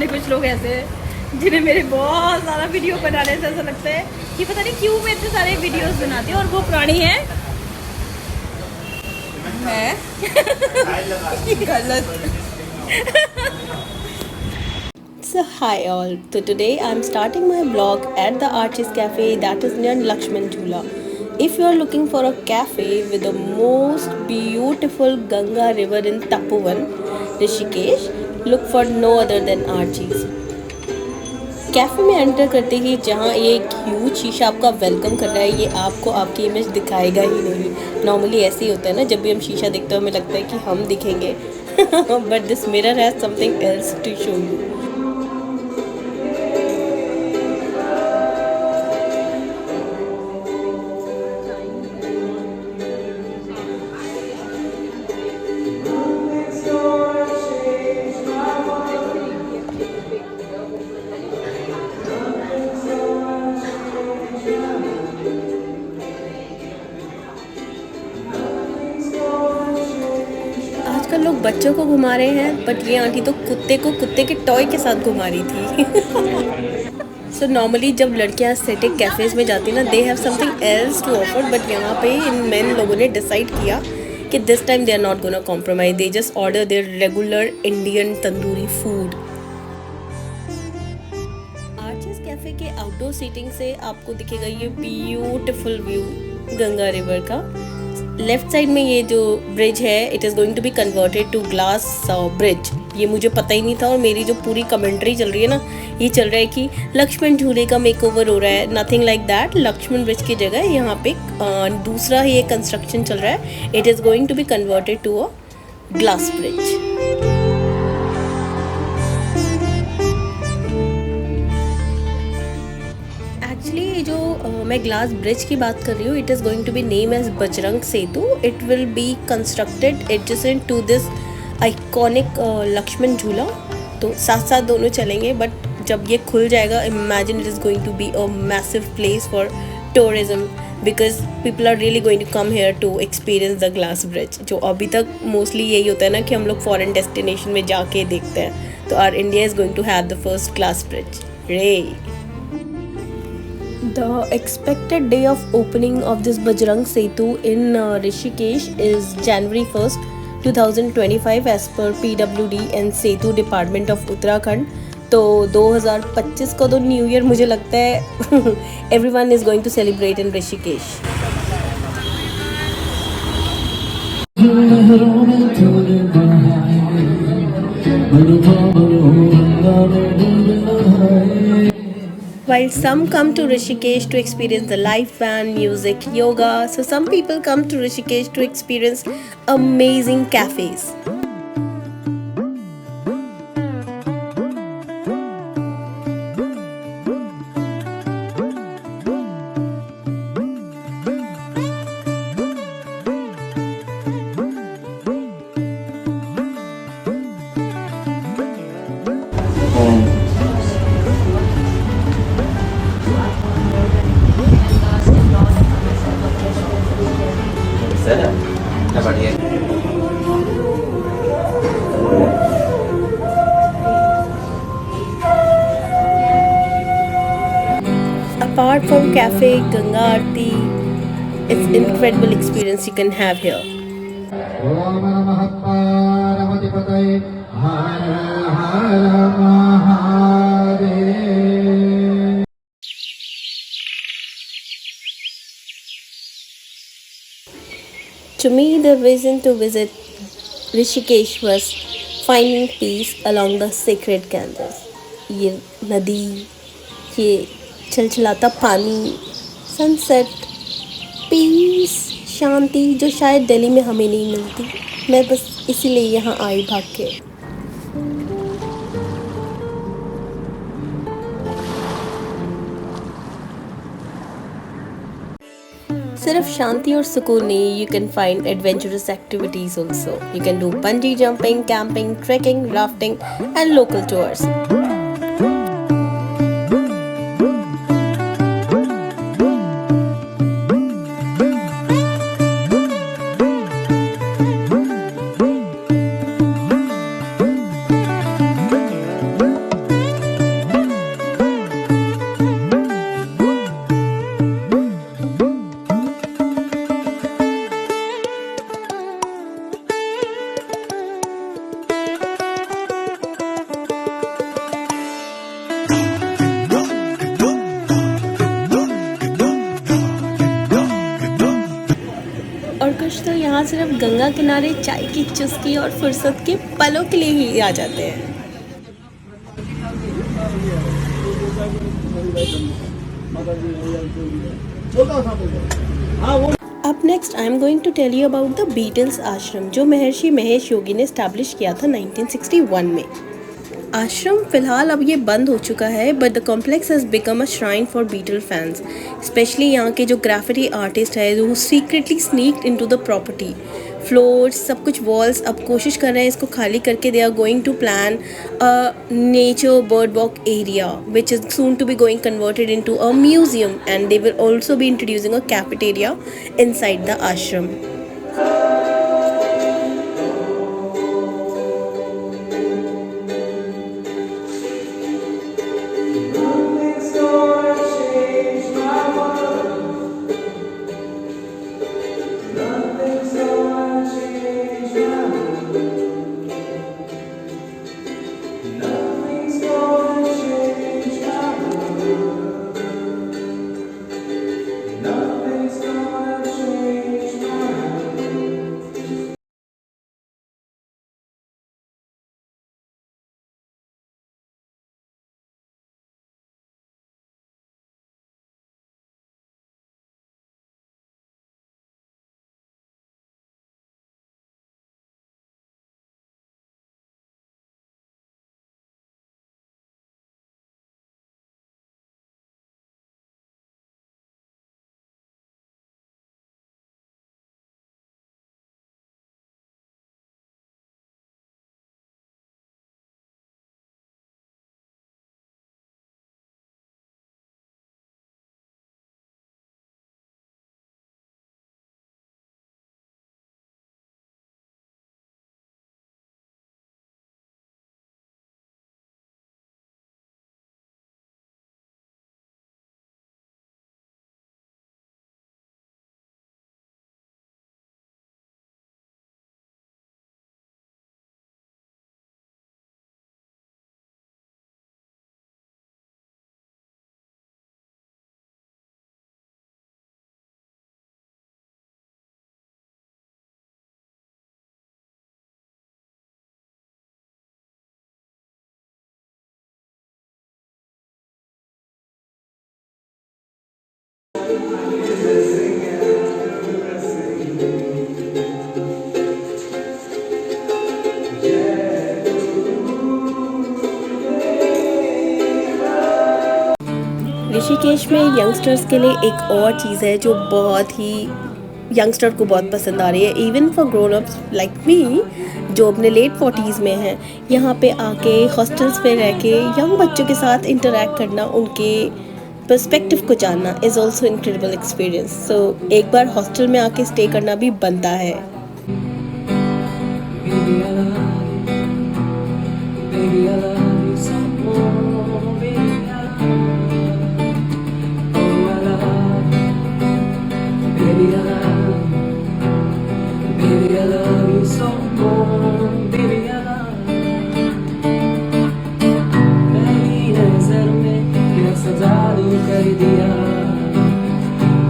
में कुछ लोग ऐसे हैं जिन्हें मेरे बहुत ज़्यादा वीडियो बनाने से ऐसा लगता है कि पता नहीं क्यों मैं इतने सारे वीडियोस बनाती हूँ, और वो पुरानी है गलत। So hi all, so today I'm starting my vlog at the Archie's Cafe that is near Lakshman Jhula. If you are looking for a cafe with the most beautiful Ganga river in Tapovan, Rishikesh, look for no other than Archie's. Cafe में enter करते ही जहाँ ये एक huge शीशा आपका welcome कर रहा है, ये आपको आपकी इमेज दिखाएगा ही नहीं। नॉर्मली ऐसे ही होता है ना, जब भी हम शीशा देखते हैं हमें लगता है कि हम दिखेंगे but this mirror has something else to show you. आजकल लोग बच्चों को घुमा रहे हैं, बट ये आंटी तो कुत्ते को कुत्ते के टॉय के साथ घुमा रही थी। सो नॉर्मली जब लड़कियां एस्थेटिक कैफ़ेज में जाती ना, they have something else to offer, but यहाँ पे इन मेन लोगों ने डिसाइड किया कि this time they are not gonna compromise, they just order their regular Indian tandoori food. Archies cafe के आउटडोर सीटिंग से आपको दिखेगा ये ब्यूटिफुल व्यू गंगा रिवर का। लेफ्ट साइड में ये जो ब्रिज है, it is going to be converted to glass bridge. ये मुझे पता ही नहीं था, और मेरी जो पूरी कमेंट्री चल रही है ना, ये चल रहा है कि लक्ष्मण झूले का मेकओवर हो रहा है। Nothing like that. Lakshman bridge की जगह यहाँ पे दूसरा ही एक कंस्ट्रक्शन चल रहा है। It is going to be converted to a glass bridge. Actually जो मैं ग्लास ब्रिज की बात कर रही हूँ, it is going to be name as Bajrang Setu. It will be constructed adjacent to this iconic Lakshman Jhula. तो साथ साथ दोनों चलेंगे, बट जब ये खुल जाएगा, imagine it is going to be a massive place for tourism, because people are really going to come here to experience the glass bridge. जो अभी तक मोस्टली यही होता है ना कि हम लोग फॉरेन डेस्टिनेशन में जाके देखते हैं, तो our India is going to have the first glass bridge. रे The expected day of opening of this Bajrang Setu in Rishikesh is January 1st, 2025 as per PWD and Setu Department of Uttarakhand. तो 2025 को तो new year मुझे लगता है everyone is going to celebrate in Rishikesh. While some come to Rishikesh to experience the live band, music, yoga, so some people come to Rishikesh to experience amazing cafes. Apart from cafe, Ganga Aarti, it's incredible experience you can have here. To me, the reason to visit Rishikesh was finding peace along the sacred canals. ये नदी, ये छलछलाता पानी, sunset, piece, शांति जो शायद दिल्ली में हमें नहीं मिलती। मैं बस इसीलिए यहाँ आई भाग के। सिर्फ शांति और सुकून नहीं, you can find adventurous activities also. You can do bungee jumping, camping, trekking, rafting and local tours. कुछ तो यहाँ सिर्फ गंगा किनारे चाय की चुस्की और फुर्सत के पलों के लिए ही आ जाते हैं। अब next I am going to tell you about the Beatles ashram, जो महर्षि महेश योगी ने स्टैब्लिश किया था 1961 में। आश्रम फिलहाल अब ये बंद हो चुका है, but the complex has become a shrine for Beatle fans. Specially यहाँ के जो ग्राफिटी आर्टिस्ट है जो secretly sneaked into the property, floors, सब कुछ वॉल्स अब कोशिश कर रहे हैं इसको खाली करके। They are going to plan a nature bird walk area which is soon to be going converted into a museum, and they will also be introducing a cafeteria inside the ashram. Rishikesh में youngsters के लिए एक और चीज़ है जो बहुत ही youngster को बहुत पसंद आ रही है, even for grown ups like me जो अपने लेट 40s में हैं। यहाँ पे आके हॉस्टल्स पे रह के यंग बच्चों के साथ इंटरेक्ट करना, उनके पर्सपेक्टिव को जानना इज़ ऑल्सो इनक्रेडिबल एक्सपीरियंस। सो एक बार हॉस्टल में आके स्टे करना भी बनता है।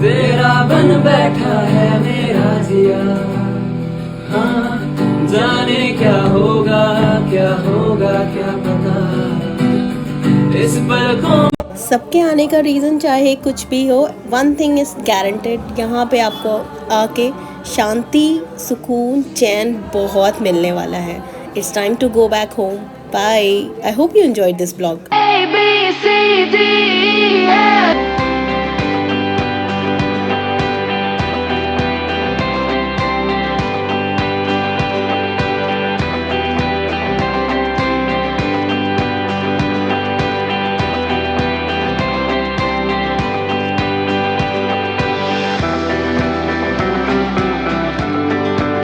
तेरा बन बैठा है मेरा जिया, हाँ जाने क्या होगा क्या पता इस पल को। सबके आने का रीज़न चाहे कुछ भी हो, वन थिंग इज़ गारंटेड, यहाँ पे आपको आके शांति, सुकून, चैन बहुत मिलने वाला है। It's time to go back home. Bye. I hope you enjoyed this blog.